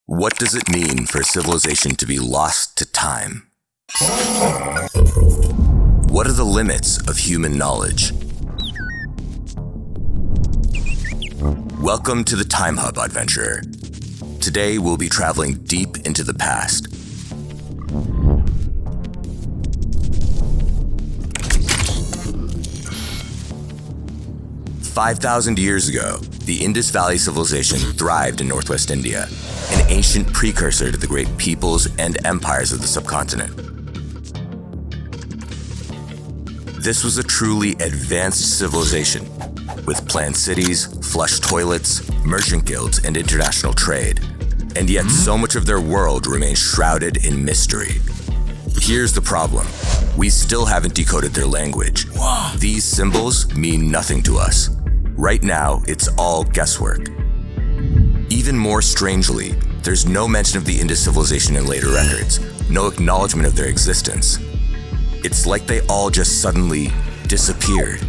What does it mean for a civilization to be lost to time? What are the limits of human knowledge? Welcome to the Time Hub, adventurer. Today we'll be traveling deep into the past. "5,000 years ago, the Indus Valley Civilization thrived in northwest India, an ancient precursor to the great peoples and empires of the subcontinent. This was a truly advanced civilization, with planned cities, flush toilets, merchant guilds, and international trade. And yet so much of their world remains shrouded in mystery. Here's the problem. We still haven't decoded their language. These symbols mean nothing to us. Right now, it's all guesswork. Even more strangely, there's no mention of the Indus civilization in later records, no acknowledgement of their existence. It's like they all just suddenly disappeared.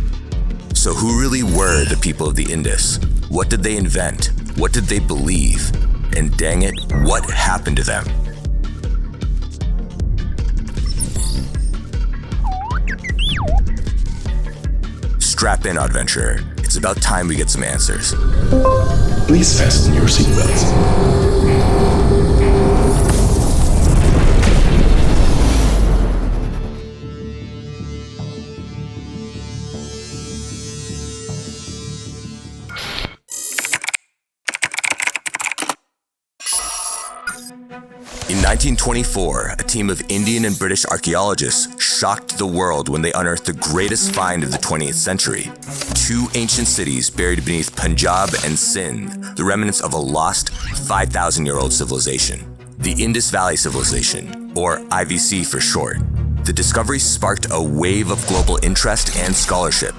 So who really were the people of the Indus? What did they invent? What did they believe? And dang it, what happened to them? Strap in, adventurer. It's about time we get some answers. Please fasten your seatbelts. In 1924, a team of Indian and British archaeologists shocked the world when they unearthed the greatest find of the 20th century. Two ancient cities buried beneath Punjab and Sindh, the remnants of a lost 5,000-year-old civilization. The Indus Valley Civilization, or IVC for short. The discovery sparked a wave of global interest and scholarship.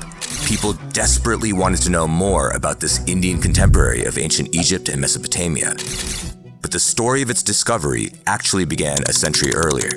People desperately wanted to know more about this Indian contemporary of ancient Egypt and Mesopotamia. But the story of its discovery actually began a century earlier.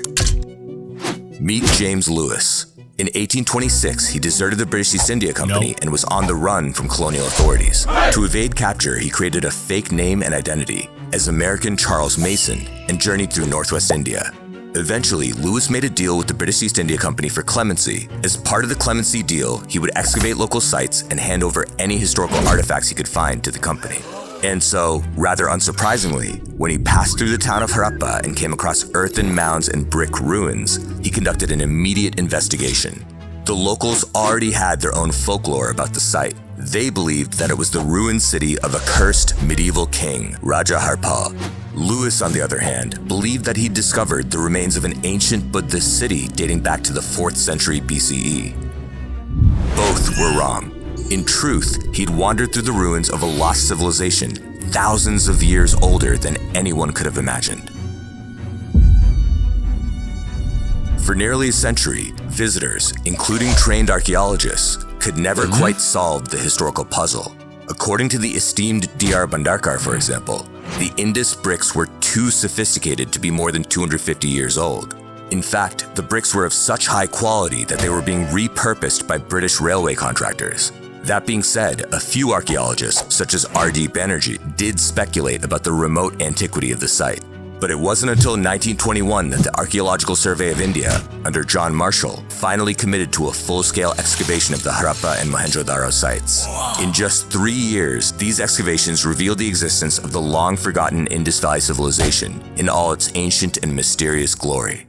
Meet James Lewis. In 1826, he deserted the British East India Company and was on the run from colonial authorities. To evade capture, he created a fake name and identity as American Charles Mason and journeyed through northwest India. Eventually, Lewis made a deal with the British East India Company for clemency. As part of the clemency deal, he would excavate local sites and hand over any historical artifacts he could find to the company. And so, rather unsurprisingly, when he passed through the town of Harappa and came across earthen mounds and brick ruins, he conducted an immediate investigation. The locals already had their own folklore about the site. They believed that it was the ruined city of a cursed medieval king, Raja Harpal. Lewis, on the other hand, believed that he'd discovered the remains of an ancient Buddhist city dating back to the 4th century BCE. Both were wrong. In truth, he'd wandered through the ruins of a lost civilization, thousands of years older than anyone could have imagined. For nearly a century, visitors, including trained archaeologists, could never quite solve the historical puzzle. According to the esteemed D.R. Bhandarkar, for example, the Indus bricks were too sophisticated to be more than 250 years old. In fact, the bricks were of such high quality that they were being repurposed by British railway contractors. That being said, a few archaeologists, such as R.D. Banerjee, did speculate about the remote antiquity of the site. But it wasn't until 1921 that the Archaeological Survey of India, under John Marshall, finally committed to a full-scale excavation of the Harappa and Mohenjo-daro sites. In just 3 years, these excavations revealed the existence of the long-forgotten Indus Valley Civilization in all its ancient and mysterious glory.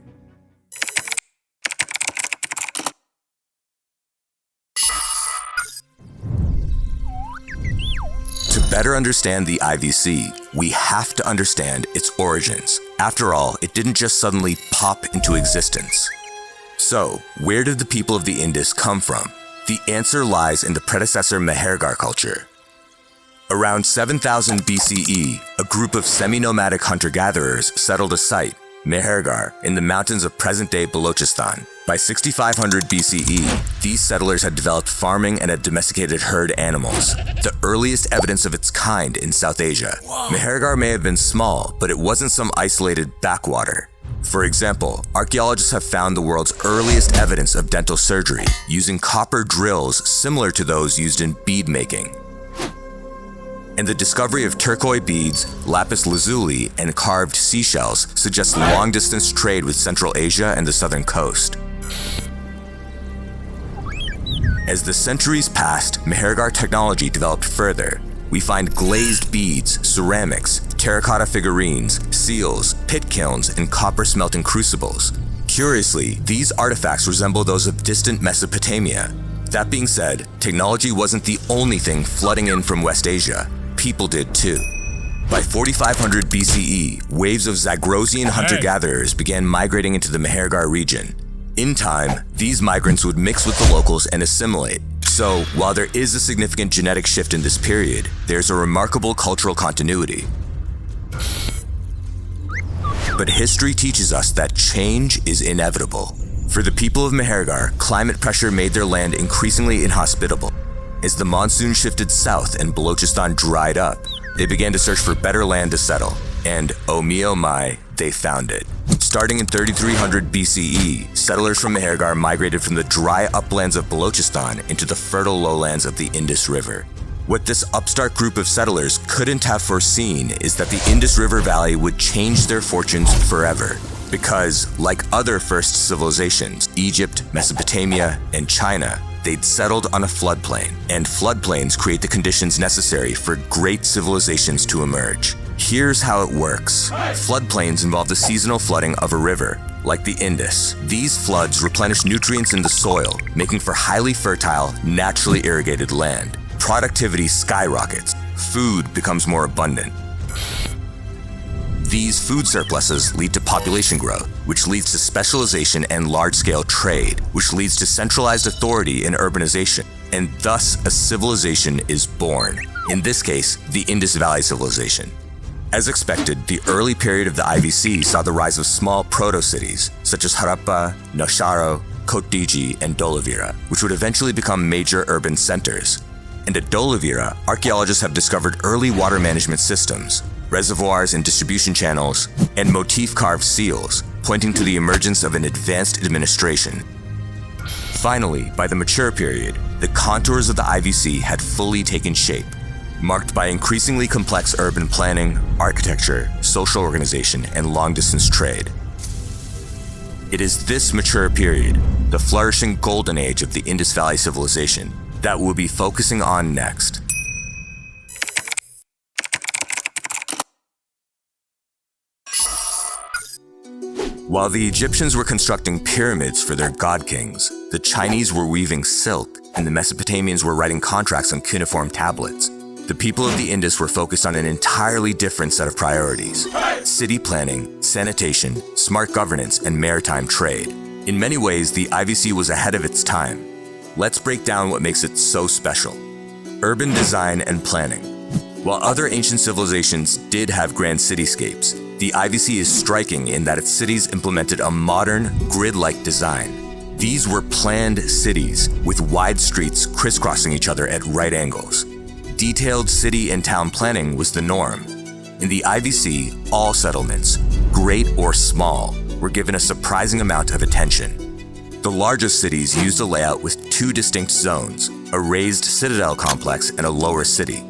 To better understand the IVC, we have to understand its origins. After all, it didn't just suddenly pop into existence. So, where did the people of the Indus come from? The answer lies in the predecessor Mehergar culture. Around 7000 BCE, a group of semi-nomadic hunter-gatherers settled a site, Mehergar, in the mountains of present-day Balochistan. By 6500 BCE, these settlers had developed farming and had domesticated herd animals, the earliest evidence of its kind in South Asia. Mehergar may have been small, but it wasn't some isolated backwater. For example, archaeologists have found the world's earliest evidence of dental surgery, using copper drills similar to those used in bead making. And the discovery of turquoise beads, lapis lazuli, and carved seashells suggests long-distance trade with Central Asia and the southern coast. As the centuries passed, Mehergar technology developed further. We find glazed beads, ceramics, terracotta figurines, seals, pit kilns, and copper smelting crucibles. Curiously, these artifacts resemble those of distant Mesopotamia. That being said, technology wasn't the only thing flooding in from West Asia. People did too. By 4500 BCE, waves of Zagrosian hunter-gatherers began migrating into the Mehergar region. In time, these migrants would mix with the locals and assimilate. So, while there is a significant genetic shift in this period, there's a remarkable cultural continuity. But history teaches us that change is inevitable. For the people of Mehergar, climate pressure made their land increasingly inhospitable. As the monsoon shifted south and Balochistan dried up, they began to search for better land to settle. And oh my, they found it. Starting in 3300 BCE, settlers from Mehergar migrated from the dry uplands of Balochistan into the fertile lowlands of the Indus River. What this upstart group of settlers couldn't have foreseen is that the Indus River Valley would change their fortunes forever. Because, like other first civilizations, Egypt, Mesopotamia, and China, they'd settled on a floodplain, and floodplains create the conditions necessary for great civilizations to emerge. Here's how it works. Floodplains involve the seasonal flooding of a river, like the Indus. These floods replenish nutrients in the soil, making for highly fertile, naturally irrigated land. Productivity skyrockets. Food becomes more abundant. These food surpluses lead to population growth, which leads to specialization and large-scale trade, which leads to centralized authority and urbanization, and thus a civilization is born. In this case, the Indus Valley Civilization. As expected, the early period of the IVC saw the rise of small proto-cities, such as Harappa, Nasharo, Kotdiji, and Dolavira, which would eventually become major urban centers. And at Dolavira, archaeologists have discovered early water management systems, reservoirs and distribution channels, and motif-carved seals, pointing to the emergence of an advanced administration. Finally, by the mature period, the contours of the IVC had fully taken shape, marked by increasingly complex urban planning, architecture, social organization, and long-distance trade. It is this mature period, the flourishing golden age of the Indus Valley Civilization, that we'll be focusing on next. While the Egyptians were constructing pyramids for their god kings, the Chinese were weaving silk, and the Mesopotamians were writing contracts on cuneiform tablets. The people of the Indus were focused on an entirely different set of priorities: city planning, sanitation, smart governance, and maritime trade. In many ways, the IVC was ahead of its time. Let's break down what makes it so special. Urban design and planning. While other ancient civilizations did have grand cityscapes, the IVC is striking in that its cities implemented a modern, grid-like design. These were planned cities, with wide streets crisscrossing each other at right angles. Detailed city and town planning was the norm. In the IVC, all settlements, great or small, were given a surprising amount of attention. The largest cities used a layout with two distinct zones, a raised citadel complex and a lower city.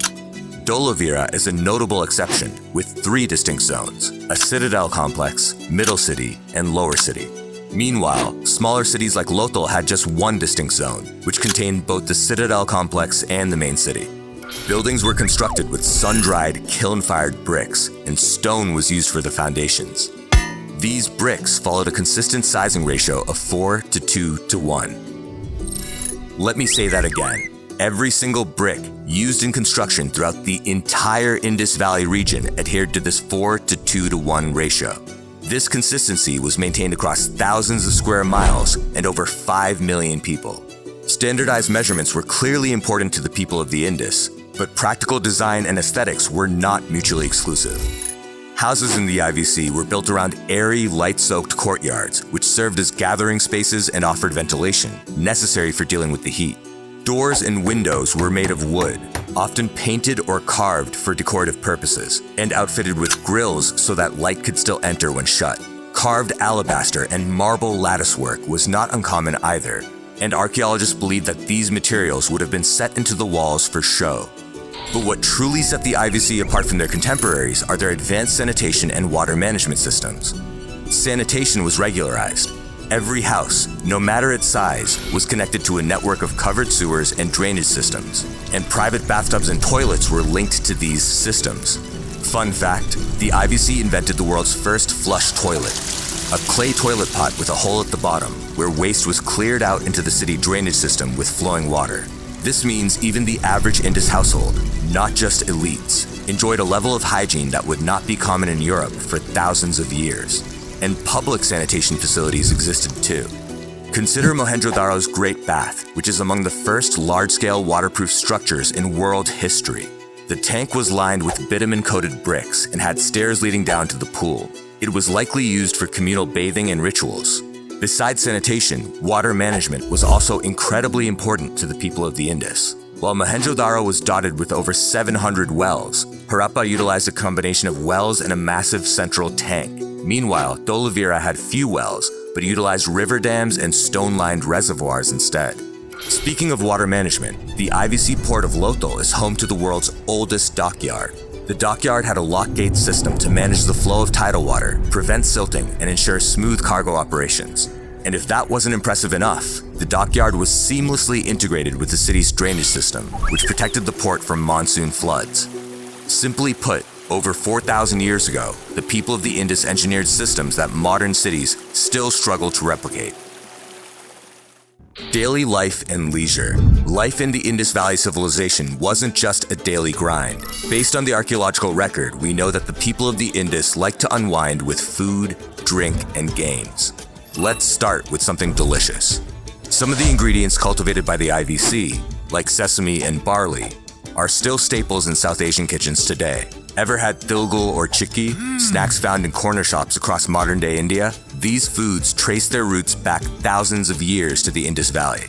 Dolavira is a notable exception, with three distinct zones: a citadel complex, middle city, and lower city. Meanwhile, smaller cities like Lothal had just one distinct zone, which contained both the citadel complex and the main city. Buildings were constructed with sun-dried, kiln-fired bricks, and stone was used for the foundations. These bricks followed a consistent sizing ratio of 4 to 2 to 1. Let me say that again. Every single brick used in construction throughout the entire Indus Valley region adhered to this 4 to 2 to 1 ratio. This consistency was maintained across thousands of square miles and over 5 million people. Standardized measurements were clearly important to the people of the Indus, but practical design and aesthetics were not mutually exclusive. Houses in the IVC were built around airy, light-soaked courtyards, which served as gathering spaces and offered ventilation, necessary for dealing with the heat. Doors and windows were made of wood, often painted or carved for decorative purposes, and outfitted with grills so that light could still enter when shut. Carved alabaster and marble latticework was not uncommon either, and archaeologists believe that these materials would have been set into the walls for show. But what truly set the IVC apart from their contemporaries are their advanced sanitation and water management systems. Sanitation was regularized. Every house, no matter its size, was connected to a network of covered sewers and drainage systems, and private bathtubs and toilets were linked to these systems. Fun fact, the IVC invented the world's first flush toilet, a clay toilet pot with a hole at the bottom where waste was cleared out into the city drainage system with flowing water. This means even the average Indus household, not just elites, enjoyed a level of hygiene that would not be common in Europe for thousands of years. And public sanitation facilities existed too. Consider Mohenjo-Daro's Great Bath, which is among the first large-scale waterproof structures in world history. The tank was lined with bitumen-coated bricks and had stairs leading down to the pool. It was likely used for communal bathing and rituals. Besides sanitation, water management was also incredibly important to the people of the Indus. While Mohenjo-Daro was dotted with over 700 wells, Harappa utilized a combination of wells and a massive central tank. Meanwhile, Dholavira had few wells, but utilized river dams and stone-lined reservoirs instead. Speaking of water management, the IVC port of Lothal is home to the world's oldest dockyard. The dockyard had a lock gate system to manage the flow of tidal water, prevent silting, and ensure smooth cargo operations. And if that wasn't impressive enough, the dockyard was seamlessly integrated with the city's drainage system, which protected the port from monsoon floods. Simply put, over 4,000 years ago, the people of the Indus engineered systems that modern cities still struggle to replicate. Daily life and leisure. Life in the Indus Valley Civilization wasn't just a daily grind. Based on the archaeological record, we know that the people of the Indus liked to unwind with food, drink, and games. Let's start with something delicious. Some of the ingredients cultivated by the IVC, like sesame and barley, are still staples in South Asian kitchens today. Ever had tilgul or chikki, snacks found in corner shops across modern-day India? These foods trace their roots back thousands of years to the Indus Valley.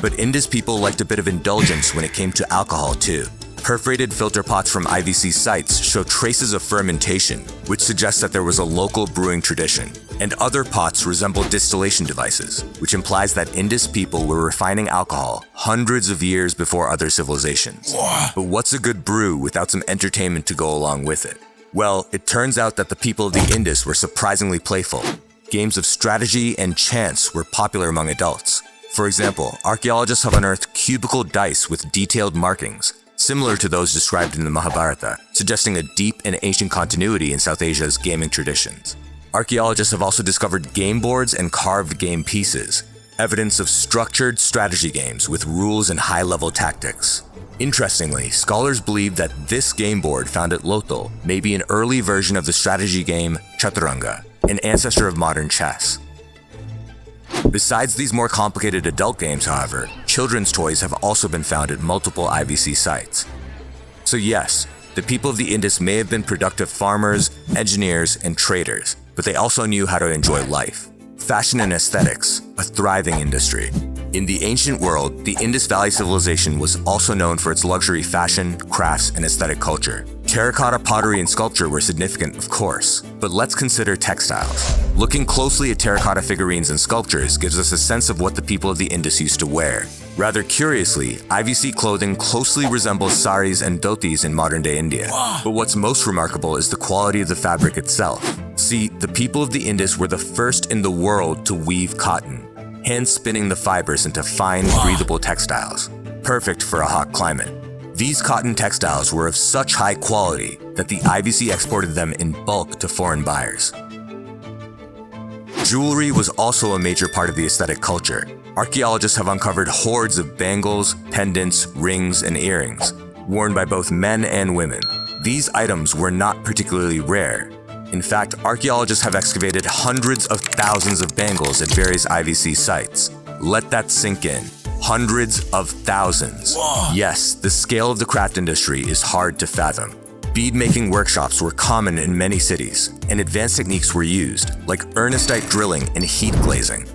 But Indus people liked a bit of indulgence when it came to alcohol too. Perforated filter pots from IVC sites show traces of fermentation, which suggests that there was a local brewing tradition. And other pots resemble distillation devices, which implies that Indus people were refining alcohol hundreds of years before other civilizations. But what's a good brew without some entertainment to go along with it? Well, it turns out that the people of the Indus were surprisingly playful. Games of strategy and chance were popular among adults. For example, archaeologists have unearthed cubical dice with detailed markings, similar to those described in the Mahabharata, suggesting a deep and ancient continuity in South Asia's gaming traditions. Archaeologists have also discovered game boards and carved game pieces, evidence of structured strategy games with rules and high-level tactics. Interestingly, scholars believe that this game board found at Lothal may be an early version of the strategy game Chaturanga, an ancestor of modern chess. Besides these more complicated adult games, however, children's toys have also been found at multiple IVC sites. So yes, the people of the Indus may have been productive farmers, engineers, and traders, but they also knew how to enjoy life. Fashion and aesthetics, a thriving industry. In the ancient world, the Indus Valley Civilization was also known for its luxury fashion, crafts, and aesthetic culture. Terracotta pottery and sculpture were significant, of course, but let's consider textiles. Looking closely at terracotta figurines and sculptures gives us a sense of what the people of the Indus used to wear. Rather curiously, IVC clothing closely resembles saris and dhotis in modern-day India. But what's most remarkable is the quality of the fabric itself. See, the people of the Indus were the first in the world to weave cotton, hand-spinning the fibers into fine, breathable textiles, perfect for a hot climate. These cotton textiles were of such high quality that the IVC exported them in bulk to foreign buyers. Jewelry was also a major part of the aesthetic culture. Archaeologists have uncovered hordes of bangles, pendants, rings, and earrings, worn by both men and women. These items were not particularly rare. In fact, archaeologists have excavated hundreds of thousands of bangles at various IVC sites. Let that sink in. Hundreds of thousands. Yes, the scale of the craft industry is hard to fathom. Bead-making workshops were common in many cities, and advanced techniques were used, like ernestite drilling and heat glazing.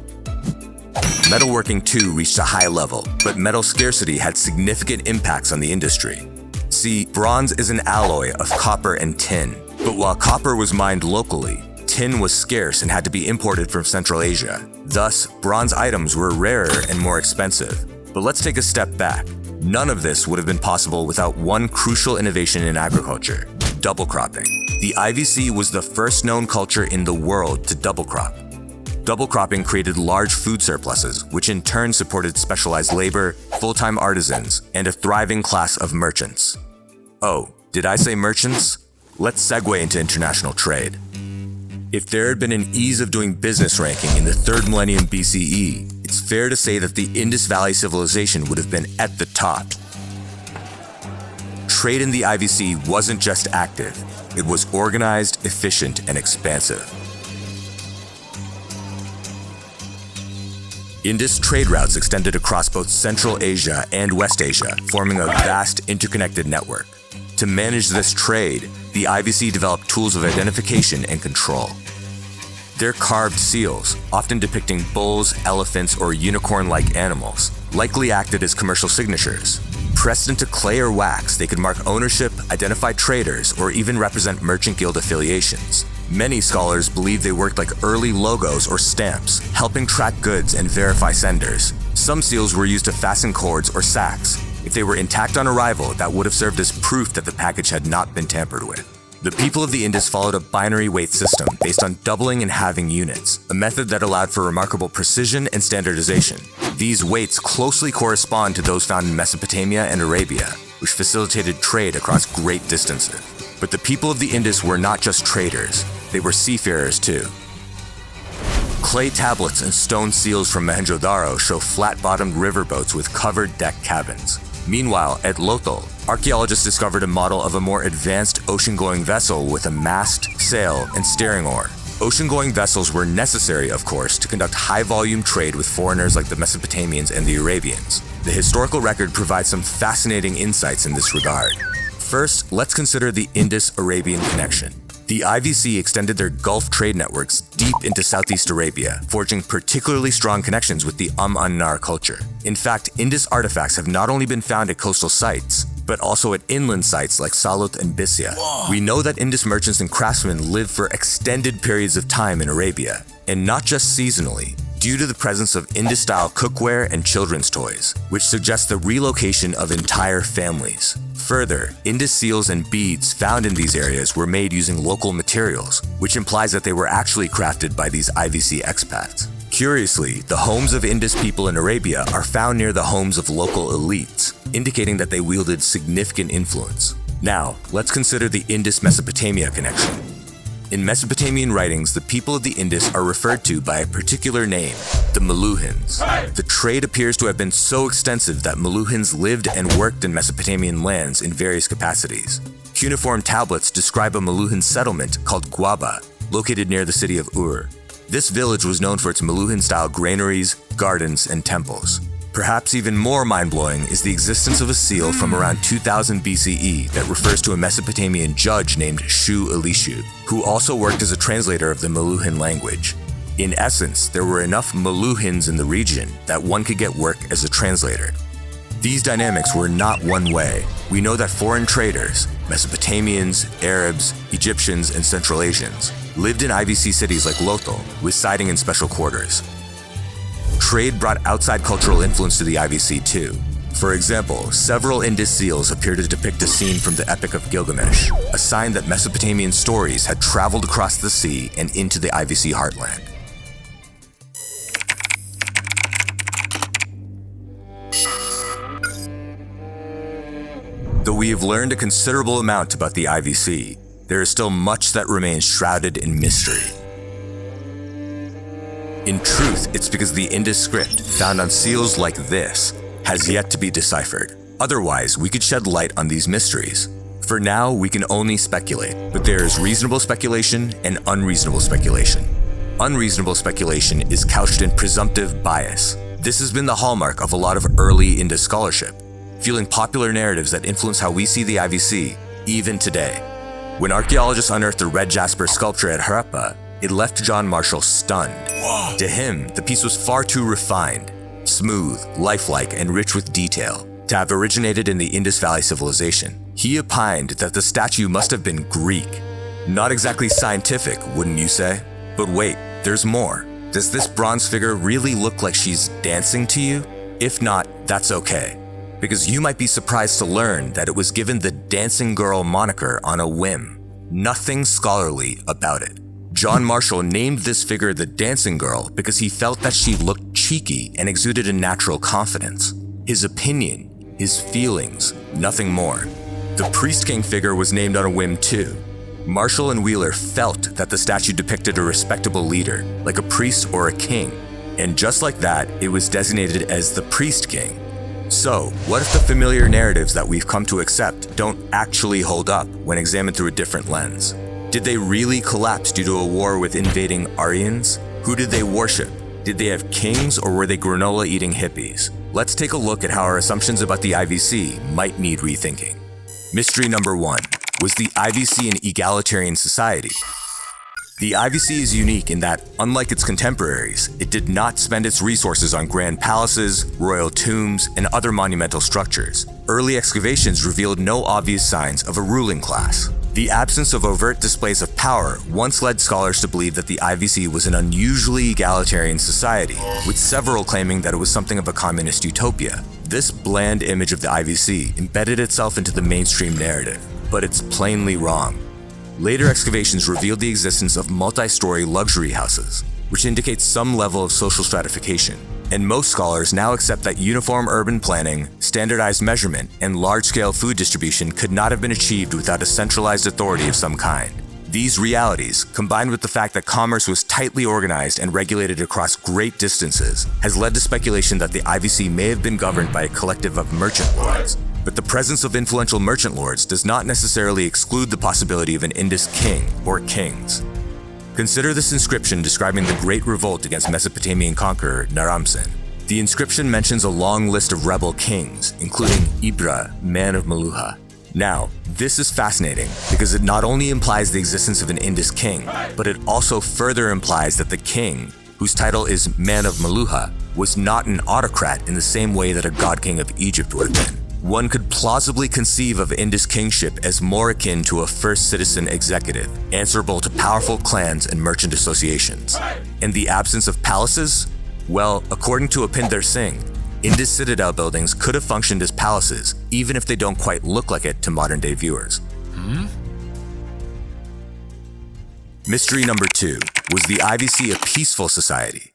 Metalworking too reached a high level, but metal scarcity had significant impacts on the industry. See, bronze is an alloy of copper and tin, but while copper was mined locally, tin was scarce and had to be imported from Central Asia. Thus, bronze items were rarer and more expensive. But let's take a step back. None of this would have been possible without one crucial innovation in agriculture: double cropping. The IVC was the first known culture in the world to double crop. Double cropping created large food surpluses, which in turn supported specialized labor, full-time artisans, and a thriving class of merchants. Oh, did I say merchants? Let's segue into international trade. If there had been an ease of doing business ranking in the 3rd millennium BCE, it's fair to say that the Indus Valley Civilization would have been at the top. Trade in the IVC wasn't just active, it was organized, efficient, and expansive. Indus trade routes extended across both Central Asia and West Asia, forming a vast interconnected network. To manage this trade, the IVC developed tools of identification and control. Their carved seals, often depicting bulls, elephants, or unicorn-like animals, likely acted as commercial signatures. Pressed into clay or wax, they could mark ownership, identify traders, or even represent merchant guild affiliations. Many scholars believe they worked like early logos or stamps, helping track goods and verify senders. Some seals were used to fasten cords or sacks. If they were intact on arrival, that would have served as proof that the package had not been tampered with. The people of the Indus followed a binary weight system based on doubling and halving units, a method that allowed for remarkable precision and standardization. These weights closely correspond to those found in Mesopotamia and Arabia, which facilitated trade across great distances. But the people of the Indus were not just traders, they were seafarers too. Clay tablets and stone seals from Mohenjo-daro show flat-bottomed riverboats with covered deck cabins. Meanwhile, at Lothal, archaeologists discovered a model of a more advanced ocean-going vessel with a mast, sail, and steering oar. Ocean-going vessels were necessary, of course, to conduct high-volume trade with foreigners like the Mesopotamians and the Arabians. The historical record provides some fascinating insights in this regard. First, let's consider the Indus-Arabian connection. The IVC extended their Gulf trade networks deep into Southeast Arabia, forging particularly strong connections with the An-Nar culture. In fact, Indus artifacts have not only been found at coastal sites, but also at inland sites like Salut and Bisya. We know that Indus merchants and craftsmen lived for extended periods of time in Arabia, and not just seasonally, due to the presence of Indus-style cookware and children's toys, which suggests the relocation of entire families. Further, Indus seals and beads found in these areas were made using local materials, which implies that they were actually crafted by these IVC expats. Curiously, the homes of Indus people in Arabia are found near the homes of local elites, indicating that they wielded significant influence. Now, let's consider the Indus-Mesopotamia connection. In Mesopotamian writings, the people of the Indus are referred to by a particular name, the Meluhins. The trade appears to have been so extensive that Meluhins lived and worked in Mesopotamian lands in various capacities. Cuneiform tablets describe a Meluhin settlement called Guaba, located near the city of Ur. This village was known for its Meluhin-style granaries, gardens, and temples. Perhaps even more mind-blowing is the existence of a seal from around 2000 BCE that refers to a Mesopotamian judge named Shu-Ilishu, who also worked as a translator of the Meluhin language. In essence, there were enough Meluhins in the region that one could get work as a translator. These dynamics were not one way. We know that foreign traders, Mesopotamians, Arabs, Egyptians, and Central Asians, lived in IVC cities like Lothal, residing in special quarters. Trade brought outside cultural influence to the IVC too. For example, several Indus seals appear to depict a scene from the Epic of Gilgamesh, a sign that Mesopotamian stories had traveled across the sea and into the IVC heartland. Though we have learned a considerable amount about the IVC, there is still much that remains shrouded in mystery. In truth, it's because the Indus script, found on seals like this, has yet to be deciphered. Otherwise, we could shed light on these mysteries. For now, we can only speculate, but there is reasonable speculation and unreasonable speculation. Unreasonable speculation is couched in presumptive bias. This has been the hallmark of a lot of early Indus scholarship, fueling popular narratives that influence how we see the IVC, even today. When archaeologists unearthed the red jasper sculpture at Harappa, it left John Marshall stunned. Whoa. To him, the piece was far too refined, smooth, lifelike, and rich with detail to have originated in the Indus Valley Civilization. He opined that the statue must have been Greek. Not exactly scientific, wouldn't you say? But wait, there's more. Does this bronze figure really look like she's dancing to you? If not, that's okay. because you might be surprised to learn that it was given the Dancing Girl moniker on a whim. Nothing scholarly about it. John Marshall named this figure the Dancing Girl because he felt that she looked cheeky and exuded a natural confidence. His opinion, his feelings, nothing more. The Priest King figure was named on a whim too. Marshall and Wheeler felt that the statue depicted a respectable leader, like a priest or a king, and just like that, it was designated as the Priest King. So, what if the familiar narratives that we've come to accept don't actually hold up when examined through a different lens? Did they really collapse due to a war with invading Aryans? Who did they worship? Did they have kings or were they granola-eating hippies? Let's take a look at how our assumptions about the IVC might need rethinking. Mystery number 1. Was the IVC an egalitarian society? The IVC is unique in that, unlike its contemporaries, it did not spend its resources on grand palaces, royal tombs, and other monumental structures. Early excavations revealed no obvious signs of a ruling class. The absence of overt displays of power once led scholars to believe that the IVC was an unusually egalitarian society, with several claiming that it was something of a communist utopia. This bland image of the IVC embedded itself into the mainstream narrative, but it's plainly wrong. Later excavations revealed the existence of multi-story luxury houses, which indicates some level of social stratification. And most scholars now accept that uniform urban planning, standardized measurement, and large-scale food distribution could not have been achieved without a centralized authority of some kind. These realities, combined with the fact that commerce was tightly organized and regulated across great distances, has led to speculation that the IVC may have been governed by a collective of merchant lords. But the presence of influential merchant lords does not necessarily exclude the possibility of an Indus king or kings. Consider this inscription describing the Great Revolt against Mesopotamian conqueror Naram-Sin. The inscription mentions a long list of rebel kings, including Ibra, man of Meluha. Now, this is fascinating because it not only implies the existence of an Indus king, but it also further implies that the king, whose title is Man of Meluha, was not an autocrat in the same way that a god king of Egypt would have been. One could plausibly conceive of Indus kingship as more akin to a first citizen executive, answerable to powerful clans and merchant associations. In the absence of palaces? Well, according to Upinder Singh, Indus citadel buildings could have functioned as palaces, even if they don't quite look like it to modern-day viewers. Mystery number 2. Was the IVC a peaceful society?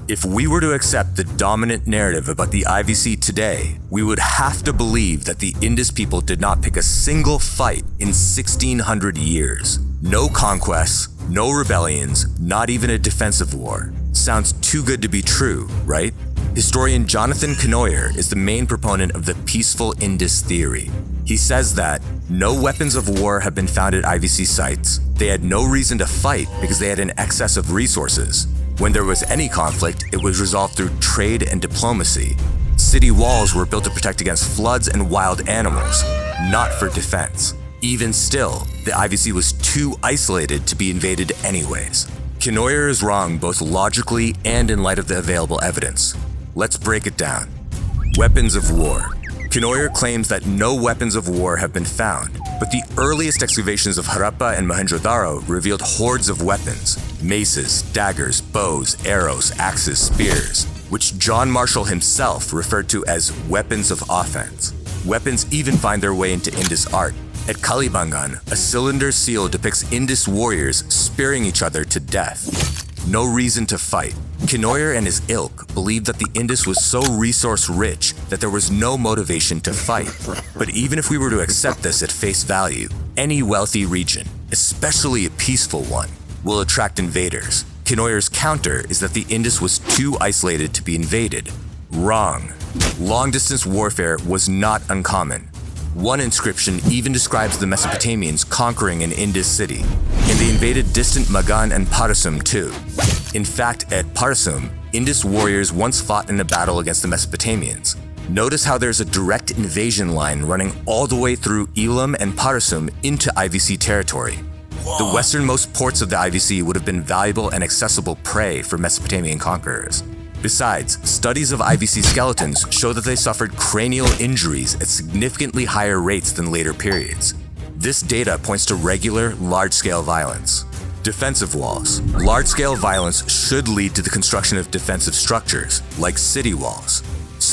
If we were to accept the dominant narrative about the IVC today, we would have to believe that the Indus people did not pick a single fight in 1600 years. No conquests, no rebellions, not even a defensive war. Sounds too good to be true, right? Historian Jonathan Knoyer is the main proponent of the peaceful Indus theory. He says that no weapons of war have been found at IVC sites. They had no reason to fight because they had an excess of resources. When there was any conflict, it was resolved through trade and diplomacy. City walls were built to protect against floods and wild animals, not for defense. Even still, the IVC was too isolated to be invaded anyways. Knoyer is wrong both logically and in light of the available evidence. Let's break it down. Weapons of war. Knoyer claims that no weapons of war have been found, but the earliest excavations of Harappa and Mohenjo-daro revealed hordes of weapons: maces, daggers, bows, arrows, axes, spears, which John Marshall himself referred to as weapons of offense. Weapons even find their way into Indus art. At Kalibangan, a cylinder seal depicts Indus warriors spearing each other to death. No reason to fight. Knoyer and his ilk believed that the Indus was so resource-rich that there was no motivation to fight. But even if we were to accept this at face value, any wealthy region, especially a peaceful one, will attract invaders. Knoyer's counter is that the Indus was too isolated to be invaded. Wrong. Long-distance warfare was not uncommon. One inscription even describes the Mesopotamians conquering an Indus city, and they invaded distant Magan and Parasum too. In fact, at Parasum, Indus warriors once fought in a battle against the Mesopotamians. Notice how there's a direct invasion line running all the way through Elam and Parasum into IVC territory. The westernmost ports of the IVC would have been valuable and accessible prey for Mesopotamian conquerors. Besides, studies of IVC skeletons show that they suffered cranial injuries at significantly higher rates than later periods. This data points to regular, large-scale violence. Defensive walls. Large-scale violence should lead to the construction of defensive structures, like city walls.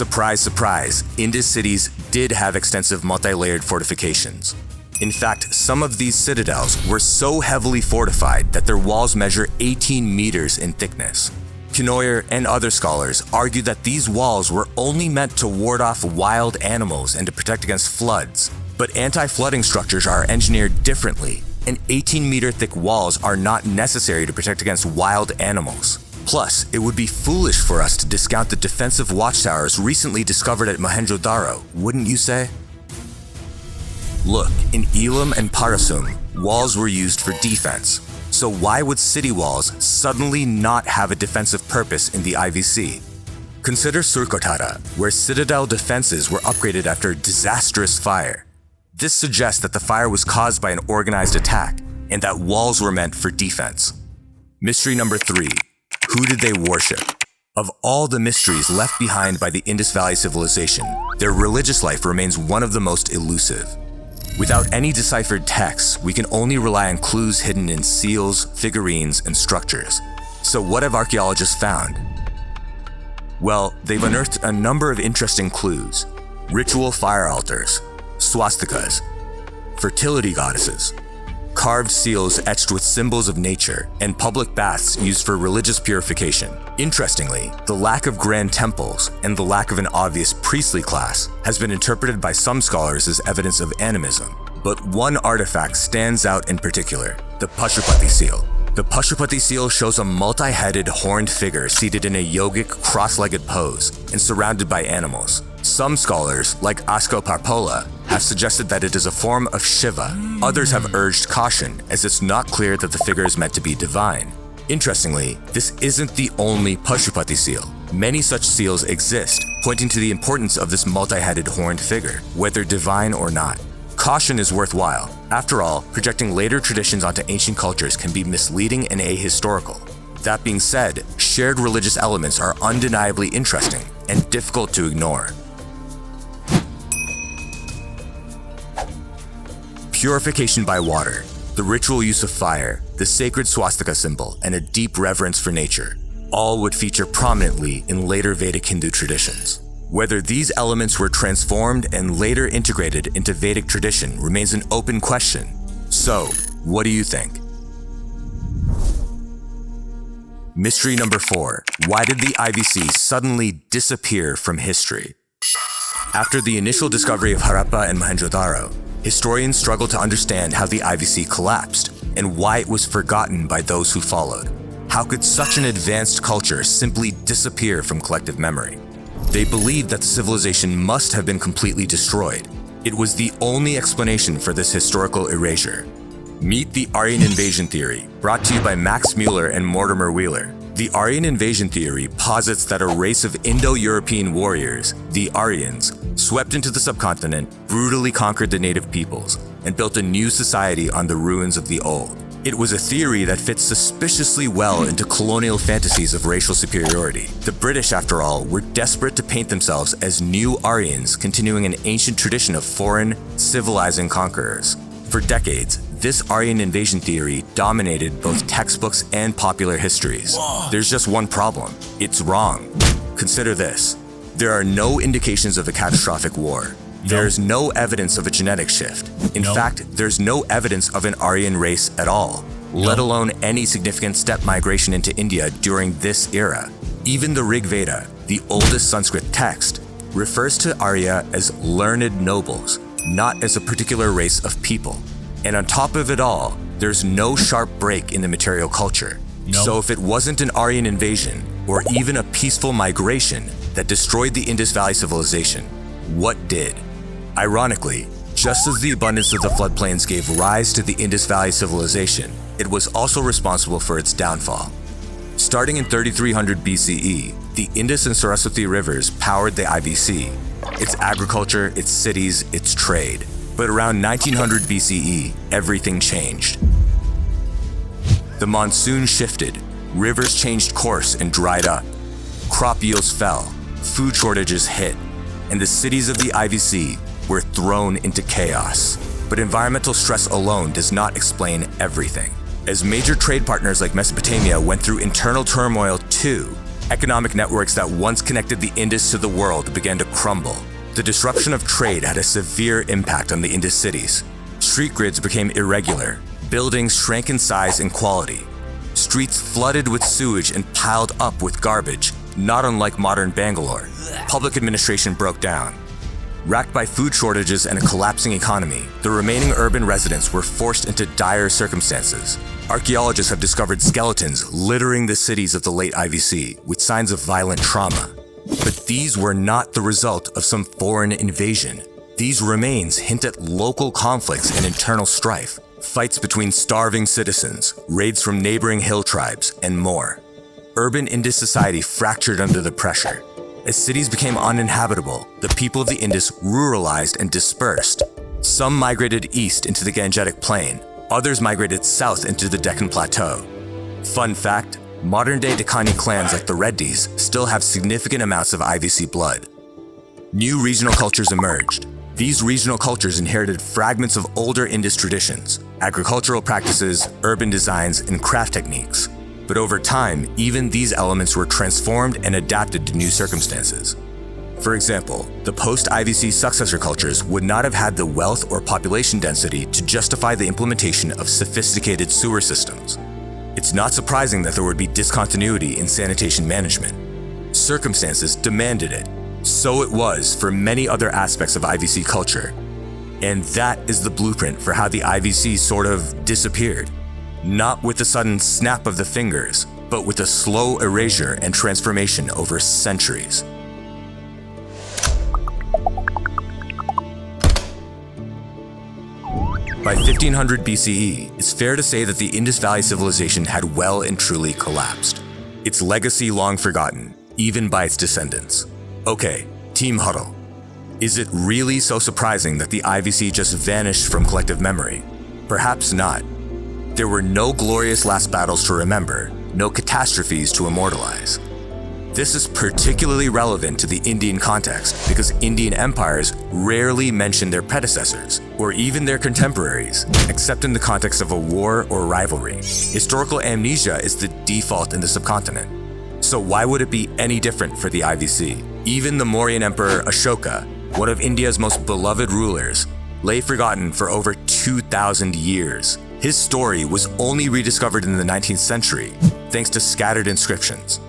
Surprise, surprise, Indus cities did have extensive multi-layered fortifications. In fact, some of these citadels were so heavily fortified that their walls measure 18 meters in thickness. Knoyer and other scholars argue that these walls were only meant to ward off wild animals and to protect against floods, but anti-flooding structures are engineered differently, and 18-meter thick walls are not necessary to protect against wild animals. Plus, it would be foolish for us to discount the defensive watchtowers recently discovered at Mohenjo-daro, wouldn't you say? Look, in Elam and Parasum, walls were used for defense. So why would city walls suddenly not have a defensive purpose in the IVC? Consider Surkotara, where citadel defenses were upgraded after a disastrous fire. This suggests that the fire was caused by an organized attack, and that walls were meant for defense. Mystery number 3. Who did they worship? Of all the mysteries left behind by the Indus Valley Civilization, their religious life remains one of the most elusive. Without any deciphered texts, we can only rely on clues hidden in seals, figurines, and structures. So what have archaeologists found? Well, they've unearthed a number of interesting clues. Ritual fire altars, swastikas, fertility goddesses, carved seals etched with symbols of nature, and public baths used for religious purification. Interestingly, the lack of grand temples and the lack of an obvious priestly class has been interpreted by some scholars as evidence of animism. But one artifact stands out in particular, the Pashupati seal. The Pashupati seal shows a multi-headed horned figure seated in a yogic cross-legged pose and surrounded by animals. Some scholars, like Asko Parpola, have suggested that it is a form of Shiva. Others have urged caution, as it's not clear that the figure is meant to be divine. Interestingly, this isn't the only Pashupati seal. Many such seals exist, pointing to the importance of this multi-headed horned figure, whether divine or not. Caution is worthwhile. After all, projecting later traditions onto ancient cultures can be misleading and ahistorical. That being said, shared religious elements are undeniably interesting and difficult to ignore. Purification by water, the ritual use of fire, the sacred swastika symbol, and a deep reverence for nature, all would feature prominently in later Vedic Hindu traditions. Whether these elements were transformed and later integrated into Vedic tradition remains an open question. So, what do you think? Mystery number 4. Why did the IVC suddenly disappear from history? After the initial discovery of Harappa and Mohenjo-daro, historians struggle to understand how the IVC collapsed and why it was forgotten by those who followed. How could such an advanced culture simply disappear from collective memory? They believed that the civilization must have been completely destroyed. It was the only explanation for this historical erasure. Meet the Aryan invasion theory, brought to you by Max Mueller and Mortimer Wheeler. The Aryan invasion theory posits that a race of Indo-European warriors, the Aryans, swept into the subcontinent, brutally conquered the native peoples, and built a new society on the ruins of the old. It was a theory that fits suspiciously well into colonial fantasies of racial superiority. The British, after all, were desperate to paint themselves as new Aryans, continuing an ancient tradition of foreign, civilizing conquerors. For decades, this Aryan invasion theory dominated both textbooks and popular histories. There's just one problem. It's wrong. Consider this. There are no indications of a catastrophic war. There's no evidence of a genetic shift. In fact, there's no evidence of an Aryan race at all, let alone any significant steppe migration into India during this era. Even the Rig Veda, the oldest Sanskrit text, refers to Arya as learned nobles, not as a particular race of people. And on top of it all, there's no sharp break in the material culture. So if it wasn't an Aryan invasion, or even a peaceful migration that destroyed the Indus Valley Civilization, what did? Ironically, just as the abundance of the floodplains gave rise to the Indus Valley Civilization, it was also responsible for its downfall. Starting in 3300 BCE, the Indus and Saraswati rivers powered the IVC, its agriculture, its cities, its trade. But around 1900 BCE, everything changed. The monsoon shifted, rivers changed course and dried up, crop yields fell, food shortages hit, and the cities of the IVC were thrown into chaos. But environmental stress alone does not explain everything. As major trade partners like Mesopotamia went through internal turmoil too, Economic networks that once connected the Indus to the world began to crumble. The disruption of trade had a severe impact on the Indus cities. Street grids became irregular. Buildings shrank in size and quality. Streets flooded with sewage and piled up with garbage, not unlike modern Bangalore. Public administration broke down. Racked by food shortages and a collapsing economy, the remaining urban residents were forced into dire circumstances. Archaeologists have discovered skeletons littering the cities of the late IVC with signs of violent trauma. But these were not the result of some foreign invasion. These remains hint at local conflicts and internal strife, fights between starving citizens, raids from neighboring hill tribes, and more. Urban Indus society fractured under the pressure. As cities became uninhabitable, the people of the Indus ruralized and dispersed. Some migrated east into the Gangetic Plain, others migrated south into the Deccan Plateau. Fun fact, modern-day Deccani clans like the Reddys still have significant amounts of IVC blood. New regional cultures emerged. These regional cultures inherited fragments of older Indus traditions, agricultural practices, urban designs, and craft techniques. But over time, even these elements were transformed and adapted to new circumstances. For example, the post-IVC successor cultures would not have had the wealth or population density to justify the implementation of sophisticated sewer systems. It's not surprising that there would be discontinuity in sanitation management. Circumstances demanded it. So it was for many other aspects of IVC culture. And that is the blueprint for how the IVC sort of disappeared. Not with the sudden snap of the fingers, but with a slow erasure and transformation over centuries. By 1500 BCE, it's fair to say that the Indus Valley Civilization had well and truly collapsed. Its legacy long forgotten, even by its descendants. Okay, Team Huddle. Is it really so surprising that the IVC just vanished from collective memory? Perhaps not. There were no glorious last battles to remember, no catastrophes to immortalize. This is particularly relevant to the Indian context because Indian empires rarely mention their predecessors, or even their contemporaries, except in the context of a war or rivalry. Historical amnesia is the default in the subcontinent. So why would it be any different for the IVC? Even the Mauryan Emperor Ashoka, one of India's most beloved rulers, lay forgotten for over 2,000 years. His story was only rediscovered in the 19th century, thanks to scattered inscriptions.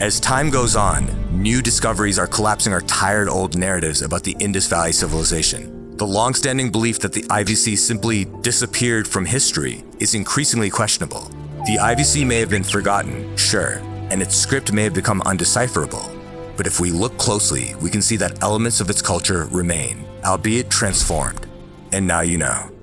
As time goes on, new discoveries are collapsing our tired old narratives about the Indus Valley Civilization. The long-standing belief that the IVC simply disappeared from history is increasingly questionable. The IVC may have been forgotten, sure, and its script may have become undecipherable. But if we look closely, we can see that elements of its culture remain, albeit transformed. And now you know.